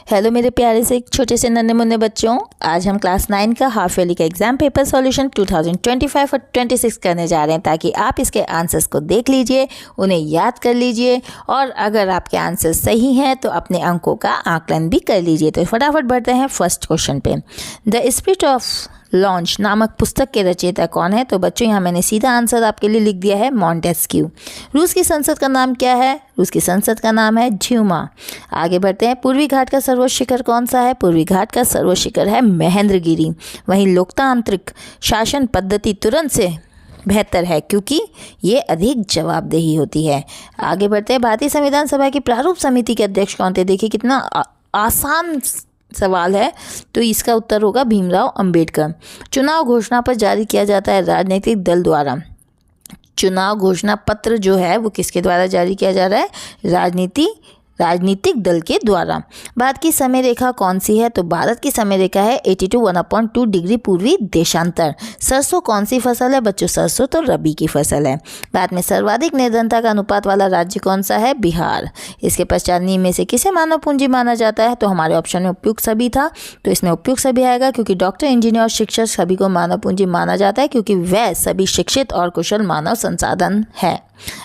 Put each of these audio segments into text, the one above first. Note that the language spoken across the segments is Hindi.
हेलो मेरे प्यारे से छोटे से नन्हे मुन्ने बच्चों, आज हम क्लास 9 का हाफ ईयरली का एग्जाम पेपर सॉल्यूशन 2025 और 26 करने जा रहे हैं ताकि आप इसके आंसर्स को देख लीजिए, उन्हें याद कर लीजिए और अगर आपके आंसर्स सही हैं तो अपने अंकों का आकलन भी कर लीजिए। तो फटाफट बढ़ते हैं फर्स्ट क्वेश्चन पे। द स्पिरिट ऑफ लॉन्च नामक पुस्तक के रचयिता कौन है? तो बच्चों यहाँ मैंने सीधा आंसर आपके लिए लिख दिया है, मॉन्टेस्क्यू। रूस की संसद का नाम क्या है? रूस की संसद का नाम है ड्यूमा। आगे बढ़ते हैं। पूर्वी घाट का सर्वोच्च शिखर कौन सा है? पूर्वी घाट का सर्वोच्च शिखर है महेंद्रगिरी। वहीं लोकतांत्रिक शासन पद्धति तुरंत से बेहतर है क्योंकि ये अधिक जवाबदेही होती है। आगे बढ़ते हैं। भारतीय संविधान सभा की प्रारूप समिति के अध्यक्ष कौन थे? देखिए कितना आसान सवाल है, तो इसका उत्तर होगा भीमराव अंबेडकर। चुनाव घोषणा पत्र जारी किया जाता है राजनीतिक दल द्वारा। चुनाव घोषणा पत्र जो है वो किसके द्वारा जारी किया जा रहा है? राजनीतिक दल के द्वारा। भारत की समय रेखा कौन सी है? तो भारत की समय रेखा है 82 1/2 डिग्री पूर्वी देशांतर। सरसों कौन सी फसल है? बच्चों सरसों तो रबी की फसल है। भारत में सर्वाधिक निर्धनता का अनुपात वाला राज्य कौन सा है? बिहार। इसके पश्चात निम्न में से किसे मानव पूंजी माना जाता है? तो हमारे ऑप्शन में उपयुक्त सभी था, तो इसमें उपयुक्त सभी आएगा क्योंकि डॉक्टर, इंजीनियर और शिक्षक सभी को मानव पूंजी माना जाता है क्योंकि वह सभी शिक्षित और कुशल मानव संसाधन है।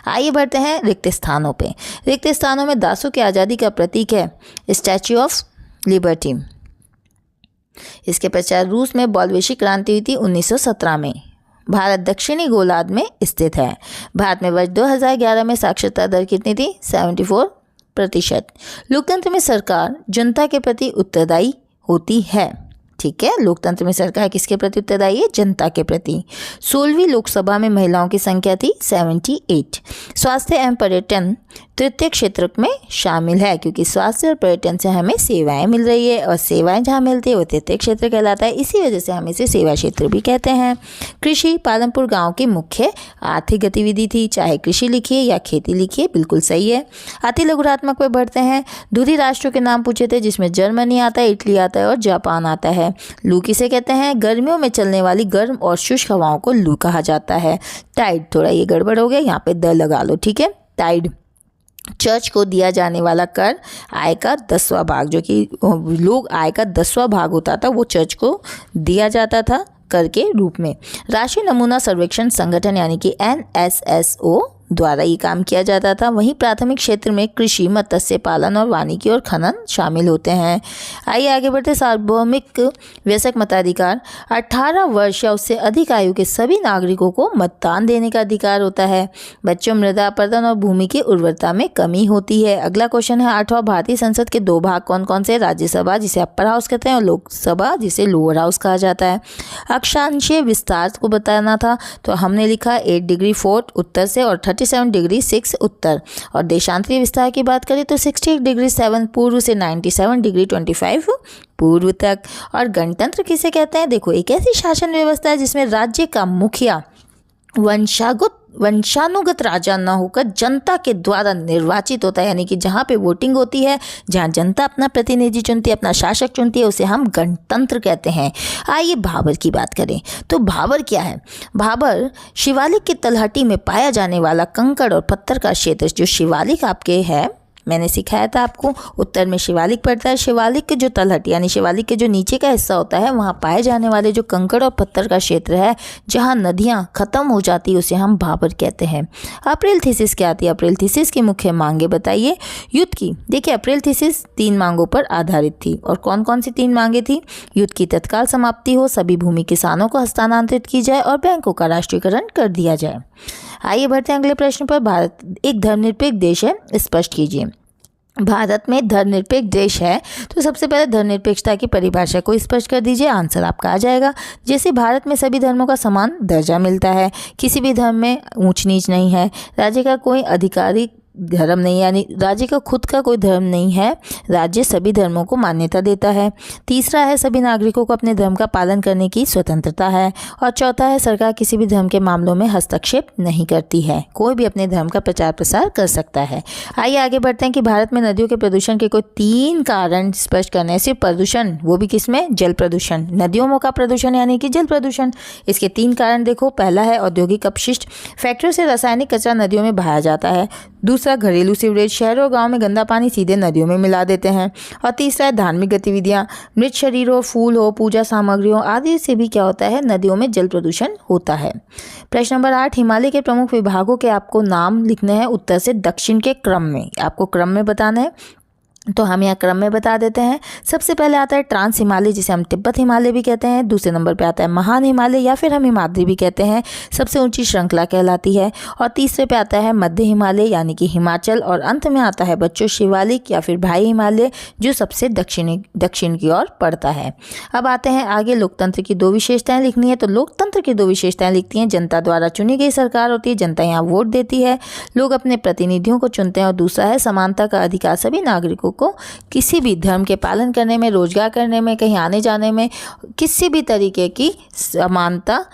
आइए बढ़ते हैं रिक्त स्थानों पे। रिक्त स्थानों में दासों की आज़ादी का प्रतीक है स्टैच्यू ऑफ लिबर्टी। इसके पश्चात रूस में बोल्शेविक क्रांति हुई थी 1917 में। भारत दक्षिणी गोलार्ध में स्थित है। भारत में वर्ष 2011 में साक्षरता दर कितनी थी? 74%। लोकतंत्र में सरकार जनता के प्रति उत्तरदायी होती है। ठीक है, लोकतंत्र में सरकार किसके प्रति उत्तरदायी है? जनता के प्रति। 16वीं लोकसभा में महिलाओं की संख्या थी 78। स्वास्थ्य एवं पर्यटन तृतीय क्षेत्र में शामिल है क्योंकि स्वास्थ्य और पर्यटन से हमें सेवाएं मिल रही है और सेवाएं जहां मिलती है वो तृतीय क्षेत्र कहलाता है। इसी वजह से हम इसे सेवा क्षेत्र भी कहते हैं। कृषि पालमपुर गांव की मुख्य आर्थिक गतिविधि थी, चाहे कृषि लिखिए या खेती लिखिए, बिल्कुल सही है। अति लघुरात्मक पे बढ़ते हैं। दूरी राष्ट्रों के नाम पूछे थे जिसमें जर्मनी आता है, इटली आता है और जापान आता है। लू किसे कहते हैं? गर्मियों में चलने वाली गर्म और शुष्क हवाओं को लू कहा जाता है। टाइड, थोड़ा ये गड़बड़ हो गया, यहाँ पे द लगा लो, ठीक है। टाइड चर्च को दिया जाने वाला कर आय का 10वां भाग, जो कि लोग आय का 10वां भाग होता था, वो चर्च को दिया जाता था कर के रूप में। राष्ट्रीय नमूना सर्वेक्षण संगठन यानी कि NSSO द्वारा ये काम किया जाता था। वहीं प्राथमिक क्षेत्र में कृषि, मत्स्य पालन और वानिकी और खनन शामिल होते हैं। आइए आगे बढ़ते। सार्वभौमिक वयस्क मताधिकार 18 वर्ष या उससे अधिक आयु के सभी नागरिकों को मतदान देने का अधिकार होता है। बच्चों, मृदा अपरदन और भूमि की उर्वरता में कमी होती है। अगला क्वेश्चन है 8वां। भारतीय संसद के दो भाग कौन कौन से? राज्यसभा जिसे अपर हाउस कहते हैं और लोकसभा जिसे लोअर हाउस कहा जाता है। अक्षांशीय विस्तार को बताना था तो हमने लिखा 8 डिग्री 4 उत्तर से और 37 डिग्री 6 उत्तर। और देशांतरीय विस्तार की बात करें तो 68 डिग्री 7 पूर्व से 97 डिग्री 25 पूर्व तक। और गणतंत्र किसे कहते हैं? देखो, एक ऐसी शासन व्यवस्था है जिसमें राज्य का मुखिया वंशानुगत राजा न होकर जनता के द्वारा निर्वाचित होता है, यानी कि जहाँ पे वोटिंग होती है, जहाँ जनता अपना प्रतिनिधि चुनती है, अपना शासक चुनती है, उसे हम गणतंत्र कहते हैं। आइए भाबर की बात करें तो भाबर क्या है? भाबर शिवालिक की तलहटी में पाया जाने वाला कंकड़ और पत्थर का क्षेत्र। जो शिवालिक आपके है, मैंने सिखाया था आपको, उत्तर में शिवालिक पड़ता है। शिवालिक के जो तलहटी यानी शिवालिक के जो नीचे का हिस्सा होता है, वहाँ पाए जाने वाले जो कंकड़ और पत्थर का क्षेत्र है, जहाँ नदियाँ खत्म हो जाती है, उसे हम भाबर कहते हैं। अप्रैल थीसिस क्या आती है? अप्रैल थीसिस की मुख्य मांगे बताइए। युद्ध की, देखिए अप्रैल थीसिस 3 मांगों पर आधारित थी। और कौन कौन सी 3 मांगे थी? युद्ध की तत्काल समाप्ति हो, सभी भूमि किसानों को हस्तांतरित की जाए और बैंकों का राष्ट्रीयकरण कर दिया जाए। आइए बढ़ते हैं अगले प्रश्न पर। भारत एक धर्मनिरपेक्ष देश है, स्पष्ट कीजिए। भारत में धर्मनिरपेक्ष देश है तो सबसे पहले धर्मनिरपेक्षता की परिभाषा को स्पष्ट कर दीजिए, आंसर आपका आ जाएगा। जैसे भारत में सभी धर्मों का समान दर्जा मिलता है, किसी भी धर्म में ऊंच नीच नहीं है, राज्य का कोई आधिकारिक धर्म नहीं, यानी राज्य का खुद का कोई धर्म नहीं है, राज्य सभी धर्मों को मान्यता देता है। तीसरा है सभी नागरिकों को अपने धर्म का पालन करने की स्वतंत्रता है। और चौथा है सरकार किसी भी धर्म के मामलों में हस्तक्षेप नहीं करती है, कोई भी अपने धर्म का प्रचार प्रसार कर सकता है। आइए आगे बढ़ते हैं कि भारत में नदियों के प्रदूषण के कोई 3 कारण स्पष्ट करने हैं। सिर्फ प्रदूषण, वो भी किसमें? जल प्रदूषण, नदियों का प्रदूषण यानी कि जल प्रदूषण। इसके 3 कारण देखो। पहला है औद्योगिक अपशिष्ट, फैक्ट्रियों से रासायनिक कचरा नदियों में बहाया जाता है। दूसरा दूसरा घरेलू सीवरेज, शहरों और गाँव में गंदा पानी सीधे नदियों में मिला देते हैं। और तीसरा है धार्मिक गतिविधियाँ, मृत शरीर हो, फूल हो, पूजा सामग्री हो आदि से भी क्या होता है, नदियों में जल प्रदूषण होता है। प्रश्न नंबर 8, हिमालय के प्रमुख विभागों के आपको नाम लिखने हैं उत्तर से दक्षिण के क्रम में, आपको क्रम में बताना है, तो हम यहाँ क्रम में बता देते हैं। सबसे पहले आता है ट्रांस हिमालय, जिसे हम तिब्बत हिमालय भी कहते हैं। दूसरे नंबर पे आता है महान हिमालय या फिर हम हिमाद्री भी कहते हैं, सबसे ऊंची श्रृंखला कहलाती है। और तीसरे पे आता है मध्य हिमालय यानी कि हिमाचल। और अंत में आता है बच्चों शिवालिक या फिर भाई हिमालय, जो सबसे दक्षिण की ओर पड़ता है। अब आते हैं आगे, लोकतंत्र की 2 विशेषताएं लिखनी है। तो लोकतंत्र की 2 विशेषताएं लिखती हैं, जनता द्वारा चुनी गई सरकार होती है, जनता यहाँ वोट देती है, लोग अपने प्रतिनिधियों को चुनते हैं। और दूसरा है समानता का अधिकार, सभी नागरिकों को किसी भी धर्म के पालन करने में, रोजगार करने में, कहीं आने जाने में किसी भी तरीके की समानता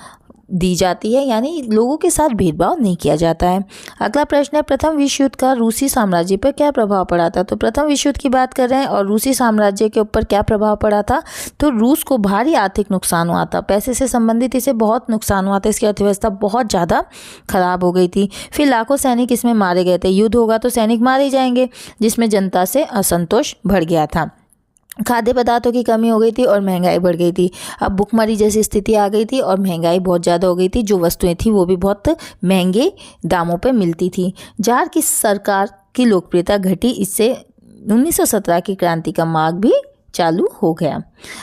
दी जाती है, यानी लोगों के साथ भेदभाव नहीं किया जाता है। अगला प्रश्न है, प्रथम विश्व युद्ध का रूसी साम्राज्य पर क्या प्रभाव पड़ा था। तो प्रथम विश्व युद्ध की बात कर रहे हैं और रूसी साम्राज्य के ऊपर क्या प्रभाव पड़ा था। तो रूस को भारी आर्थिक नुकसान हुआ था, पैसे से संबंधित इसे बहुत नुकसान हुआ था, इसकी अर्थव्यवस्था बहुत ज़्यादा खराब हो गई थी। फिर लाखों सैनिक इसमें मारे गए थे, युद्ध होगा तो सैनिक मारे जाएंगे, जिसमें जनता से असंतोष बढ़ गया था। खाद्य पदार्थों की कमी हो गई थी और महंगाई बढ़ गई थी। अब भुखमरी जैसी स्थिति आ गई थी और महंगाई बहुत ज़्यादा हो गई थी, जो वस्तुएं थी वो भी बहुत महंगे दामों पे मिलती थी। जार की सरकार की लोकप्रियता घटी, इससे 1917 की क्रांति का मार्ग भी चालू हो गया।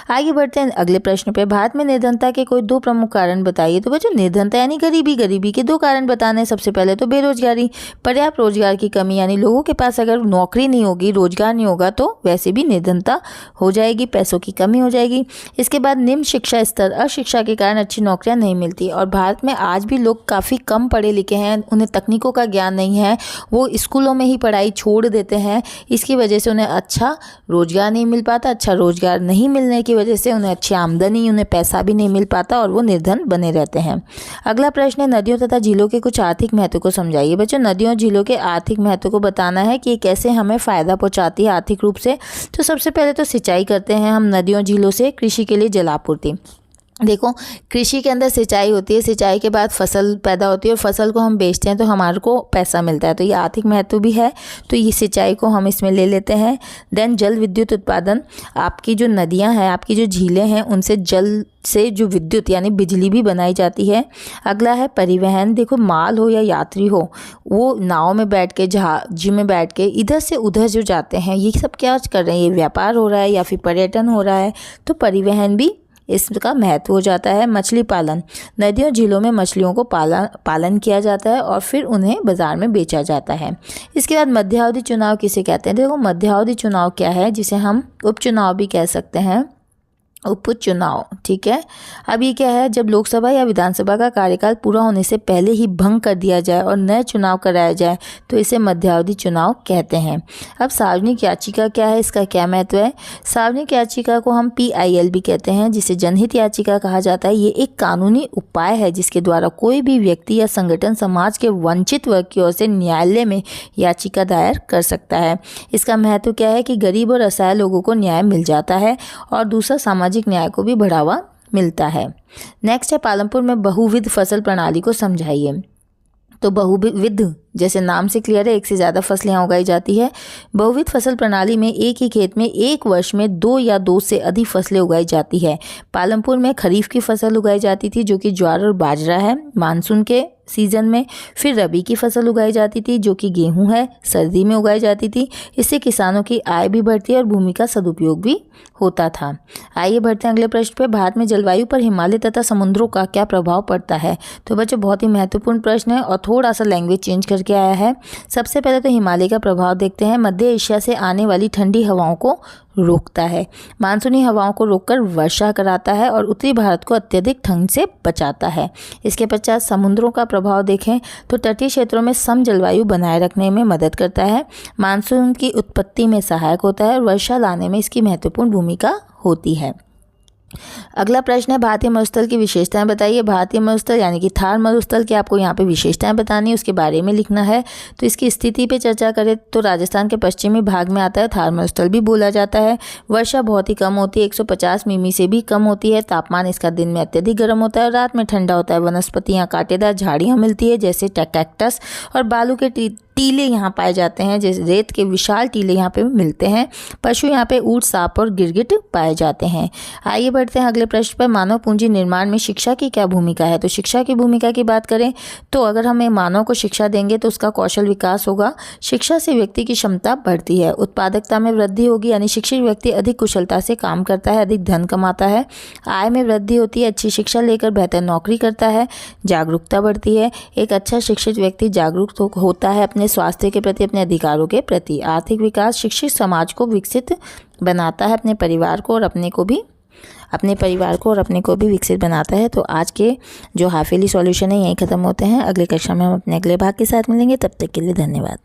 आगे बढ़ते हैं अगले प्रश्न पे, भारत में निर्धनता के कोई 2 प्रमुख कारण बताइए। तो बच्चों निर्धनता यानी गरीबी, गरीबी के 2 कारण बताने हैं। सबसे पहले तो बेरोजगारी, पर्याप्त रोजगार की कमी, यानी लोगों के पास अगर नौकरी नहीं होगी, रोजगार नहीं होगा तो वैसे भी निर्धनता हो जाएगी, पैसों की कमी हो जाएगी। इसके बाद निम्न शिक्षा स्तर, अशिक्षा के कारण अच्छी नौकरियां नहीं मिलती। और भारत में आज भी लोग काफ़ी कम पढ़े लिखे हैं, उन्हें तकनीकों का ज्ञान नहीं है, वो स्कूलों में ही पढ़ाई छोड़ देते हैं। इसकी वजह से उन्हें अच्छा रोजगार नहीं मिल पाता, अच्छा रोजगार नहीं मिलने की वजह से उन्हें अच्छी आमदनी, उन्हें पैसा भी नहीं मिल पाता और वो निर्धन बने रहते हैं। अगला प्रश्न है, नदियों तथा झीलों के कुछ आर्थिक महत्व को समझाइए। बच्चों नदियों और झीलों के आर्थिक महत्व को बताना है कि कैसे हमें फ़ायदा पहुंचाती है आर्थिक रूप से। तो सबसे पहले तो सिंचाई करते हैं हम नदियों झीलों से, कृषि के लिए जलापूर्ति। देखो कृषि के अंदर सिंचाई होती है, सिंचाई के बाद फसल पैदा होती है और फसल को हम बेचते हैं तो हमारे को पैसा मिलता है, तो ये आर्थिक महत्व भी है, तो ये सिंचाई को हम इसमें ले लेते हैं। देन जल विद्युत उत्पादन, आपकी जो नदियां हैं, आपकी जो झीलें हैं, उनसे जल से जो विद्युत यानी बिजली भी बनाई जाती है। अगला है परिवहन, देखो माल हो या यात्री हो, वो नाव में बैठ के, जहाज में बैठ के इधर से उधर जो जाते हैं, ये सब क्या कर रहे हैं, ये व्यापार हो रहा है या फिर पर्यटन हो रहा है, तो परिवहन भी इसका महत्व हो जाता है। मछली पालन, नदियों झीलों में मछलियों को पालन किया जाता है और फिर उन्हें बाजार में बेचा जाता है। इसके बाद मध्यावधि चुनाव किसे कहते हैं। देखो मध्यावधि चुनाव क्या है, जिसे हम उपचुनाव भी कह सकते हैं, उपचुनाव, ठीक है। अब ये क्या है, जब लोकसभा या विधानसभा का कार्यकाल पूरा होने से पहले ही भंग कर दिया जाए और नए चुनाव कराया जाए तो इसे मध्यावधि चुनाव कहते हैं। अब सार्वजनिक याचिका क्या है, इसका क्या महत्व है। सार्वजनिक याचिका को हम PIL भी कहते हैं, जिसे जनहित याचिका कहा जाता है। ये एक कानूनी उपाय है जिसके द्वारा कोई भी व्यक्ति या संगठन समाज के वंचित वर्ग की ओर से न्यायालय में याचिका दायर कर सकता है। इसका महत्व क्या है कि गरीब और असहाय लोगों को न्याय मिल जाता है और दूसरा सामाजिक न्याय को भी बढ़ावा मिलता है। नेक्स्ट है पालमपुर में बहुविध फसल प्रणाली को समझाइए। तो बहुविध जैसे नाम से क्लियर है, एक से ज़्यादा फसलें यहाँ उगाई जाती है। बहुविध फसल प्रणाली में एक ही खेत में एक वर्ष में 2 या 2 से अधिक फसलें उगाई जाती है। पालमपुर में खरीफ की फसल उगाई जाती थी जो कि ज्वार और बाजरा है मानसून के सीजन में, फिर रबी की फसल उगाई जाती थी जो कि गेहूं है, सर्दी में उगाई जाती थी। इससे किसानों की आय भी बढ़ती है और भूमि का सदुपयोग भी होता था। आइए बढ़ते हैं अगले प्रश्न पे, भारत में जलवायु पर हिमालय तथा समुद्रों का क्या प्रभाव पड़ता है। तो बच्चों बहुत ही महत्वपूर्ण प्रश्न है और थोड़ा सा लैंग्वेज चेंज करके आया है। सबसे पहले तो हिमालय का प्रभाव देखते हैं। मध्य एशिया से आने वाली ठंडी हवाओं को रोकता है, मानसूनी हवाओं को रोककर वर्षा कराता है और उत्तरी भारत को अत्यधिक ठंड से बचाता है। इसके पश्चात समुद्रों का प्रभाव देखें तो तटीय क्षेत्रों में सम जलवायु बनाए रखने में मदद करता है, मानसून की उत्पत्ति में सहायक होता है और वर्षा लाने में इसकी महत्वपूर्ण भूमिका होती है। अगला प्रश्न है भारतीय मरुस्थल की विशेषताएं बताइए। भारतीय मरुस्थल यानी कि थार मरुस्थल की आपको यहाँ पे विशेषताएं बतानी है, उसके बारे में लिखना है। तो इसकी स्थिति पे चर्चा करें तो राजस्थान के पश्चिमी भाग में आता है, थार मरुस्थल भी बोला जाता है। वर्षा बहुत ही कम होती है, 150 मिमी से भी कम होती है। तापमान इसका दिन में अत्यधिक गर्म होता है और रात में ठंडा होता है। वनस्पतियाँ कांटेदार झाड़ियाँ मिलती है जैसे कैक्टस और बालू के टीले यहाँ पाए जाते हैं, जैसे रेत के विशाल टीले यहाँ पे मिलते हैं। पशु यहाँ पे ऊंट, सांप और गिरगिट पाए जाते हैं। आइए बढ़ते हैं अगले प्रश्न पर। मानव पूंजी निर्माण में शिक्षा की क्या भूमिका है? तो शिक्षा की भूमिका की बात करें तो अगर हमें मानव को शिक्षा देंगे तो उसका कौशल विकास होगा। शिक्षा से व्यक्ति की क्षमता बढ़ती है, उत्पादकता में वृद्धि होगी, यानी शिक्षित व्यक्ति अधिक कुशलता से काम करता है, अधिक धन कमाता है, आय में वृद्धि होती है, अच्छी शिक्षा लेकर बेहतर नौकरी करता है, जागरूकता बढ़ती है। एक अच्छा शिक्षित व्यक्ति जागरूक होता है अपने स्वास्थ्य के प्रति, अपने अधिकारों के प्रति। आर्थिक विकास शिक्षित समाज को विकसित बनाता है, अपने परिवार को और अपने को भी विकसित बनाता है। तो आज के जो हाफ ईयरली सॉल्यूशन है यहीं ख़त्म होते हैं। अगली कक्षा में हम अपने अगले भाग के साथ मिलेंगे। तब तक के लिए धन्यवाद।